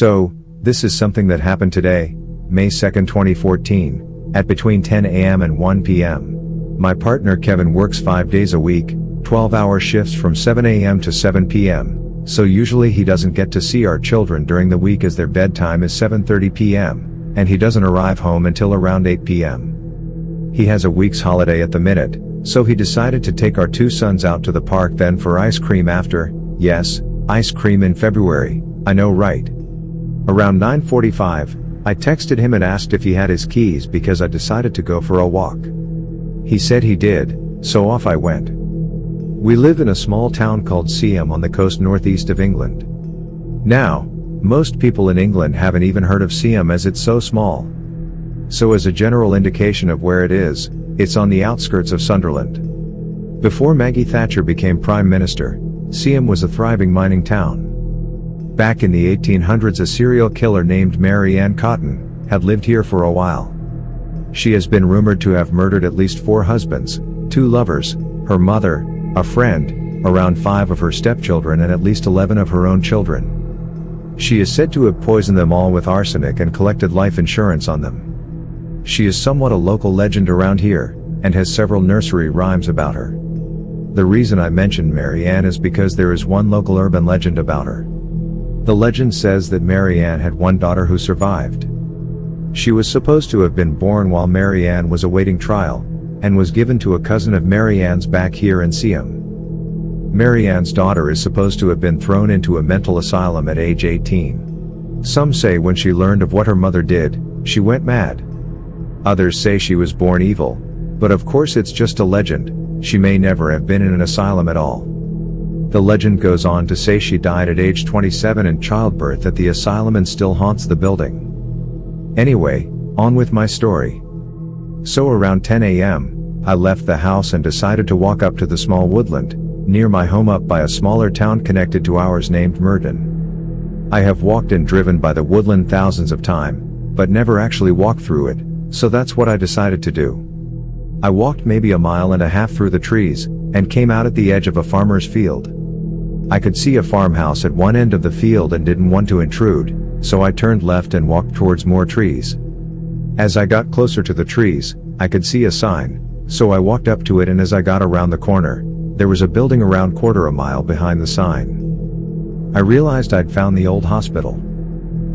So, this is something that happened today, May 2nd, 2014, at between 10 a.m. and 1 p.m. My partner Kevin works 5 days a week, 12-hour shifts from 7 a.m. to 7 p.m., so usually he doesn't get to see our children during the week as their bedtime is 7:30 p.m., and he doesn't arrive home until around 8 p.m. He has a week's holiday at the minute, so he decided to take our 2 sons out to the park then for ice cream after, yes, ice cream in February, I know right. Around 9:45, I texted him and asked if he had his keys because I decided to go for a walk. He said he did, so off I went. We live in a small town called Seaham on the coast northeast of England. Now, most people in England haven't even heard of Seaham as it's so small. So as a general indication of where it is, it's on the outskirts of Sunderland. Before Maggie Thatcher became Prime Minister, Seaham was a thriving mining town. Back in the 1800s, a serial killer named Mary Ann Cotton had lived here for a while. She has been rumored to have murdered at least 4 husbands, 2 lovers, her mother, a friend, around 5 of her stepchildren and at least 11 of her own children. She is said to have poisoned them all with arsenic and collected life insurance on them. She is somewhat a local legend around here, and has several nursery rhymes about her. The reason I mentioned Mary Ann is because there is one local urban legend about her. The legend says that Mary Ann had one daughter who survived. She was supposed to have been born while Mary Ann was awaiting trial, and was given to a cousin of Mary Ann's back here in Seaham. Mary Ann's daughter is supposed to have been thrown into a mental asylum at age 18. Some say when she learned of what her mother did, she went mad. Others say she was born evil, but of course it's just a legend, she may never have been in an asylum at all. The legend goes on to say she died at age 27 in childbirth at the asylum and still haunts the building. Anyway, on with my story. So around 10 a.m., I left the house and decided to walk up to the small woodland, near my home up by a smaller town connected to ours named Merton. I have walked and driven by the woodland thousands of times, but never actually walked through it, so that's what I decided to do. I walked maybe a mile and a half through the trees, and came out at the edge of a farmer's field. I could see a farmhouse at one end of the field and didn't want to intrude, so I turned left and walked towards more trees. As I got closer to the trees, I could see a sign, so I walked up to it, and as I got around the corner, there was a building around quarter a mile behind the sign. I realized I'd found the old hospital.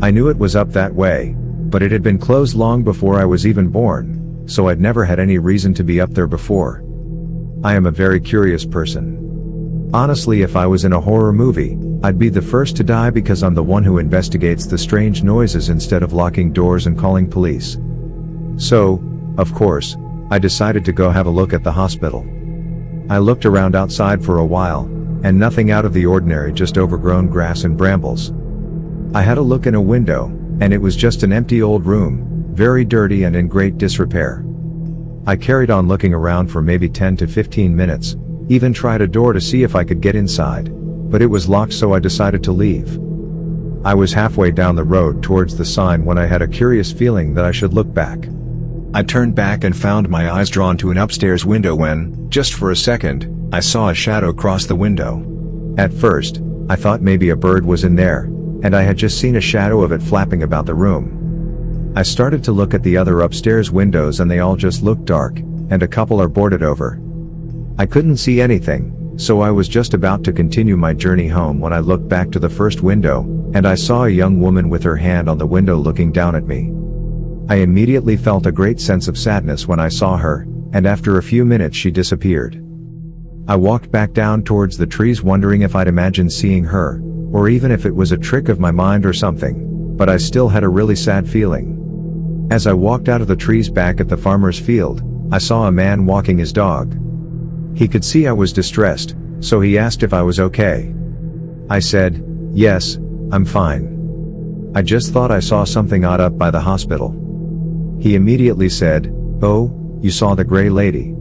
I knew it was up that way, but it had been closed long before I was even born, so I'd never had any reason to be up there before. I am a very curious person. Honestly, if I was in a horror movie, I'd be the first to die because I'm the one who investigates the strange noises instead of locking doors and calling police. So, of course, I decided to go have a look at the hospital. I looked around outside for a while, and nothing out of the ordinary, just overgrown grass and brambles. I had a look in a window, and it was just an empty old room, very dirty and in great disrepair. I carried on looking around for maybe 10 to 15 minutes, even tried a door to see if I could get inside, but it was locked, so I decided to leave. I was halfway down the road towards the sign when I had a curious feeling that I should look back. I turned back and found my eyes drawn to an upstairs window when, just for a second, I saw a shadow cross the window. At first, I thought maybe a bird was in there, and I had just seen a shadow of it flapping about the room. I started to look at the other upstairs windows and they all just looked dark, and a couple are boarded over. I couldn't see anything, so I was just about to continue my journey home when I looked back to the first window, and I saw a young woman with her hand on the window looking down at me. I immediately felt a great sense of sadness when I saw her, and after a few minutes she disappeared. I walked back down towards the trees wondering if I'd imagined seeing her, or even if it was a trick of my mind or something, but I still had a really sad feeling. As I walked out of the trees back at the farmer's field, I saw a man walking his dog. He could see I was distressed, so he asked if I was okay. I said, "Yes, I'm fine. I just thought I saw something odd up by the hospital." He immediately said, "Oh, you saw the gray lady?"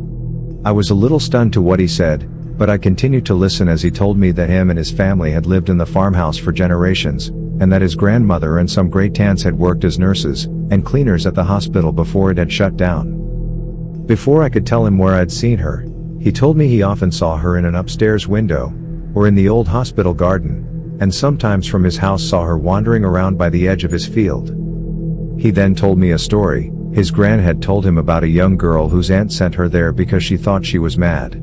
I was a little stunned to what he said, but I continued to listen as he told me that him and his family had lived in the farmhouse for generations, and that his grandmother and some great-aunts had worked as nurses and cleaners at the hospital before it had shut down. Before I could tell him where I'd seen her, he told me he often saw her in an upstairs window, or in the old hospital garden, and sometimes from his house saw her wandering around by the edge of his field. He then told me a story. His gran had told him about a young girl whose aunt sent her there because she thought she was mad.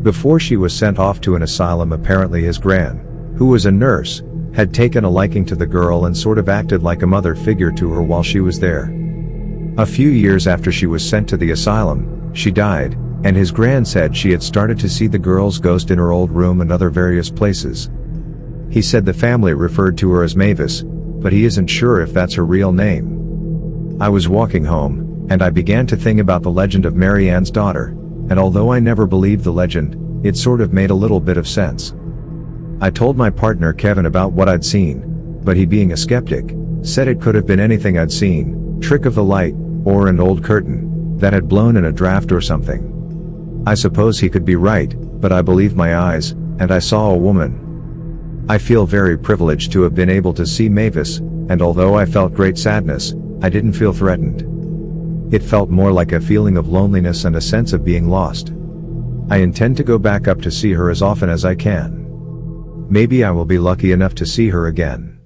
Before she was sent off to an asylum, apparently his gran, who was a nurse, had taken a liking to the girl and sort of acted like a mother figure to her while she was there. A few years after she was sent to the asylum, she died, and his gran said she had started to see the girl's ghost in her old room and other various places. He said the family referred to her as Mavis, but he isn't sure if that's her real name. I was walking home, and I began to think about the legend of Mary Ann's daughter, and although I never believed the legend, it sort of made a little bit of sense. I told my partner Kevin about what I'd seen, but he, being a skeptic, said it could have been anything I'd seen, trick of the light, or an old curtain that had blown in a draft or something. I suppose he could be right, but I believed my eyes, and I saw a woman. I feel very privileged to have been able to see Mavis, and although I felt great sadness, I didn't feel threatened. It felt more like a feeling of loneliness and a sense of being lost. I intend to go back up to see her as often as I can. Maybe I will be lucky enough to see her again.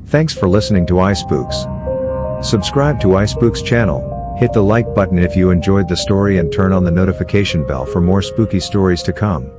Thanks for listening to iSpooks. Subscribe to iSpooks channel, hit the like button if you enjoyed the story, and turn on the notification bell for more spooky stories to come.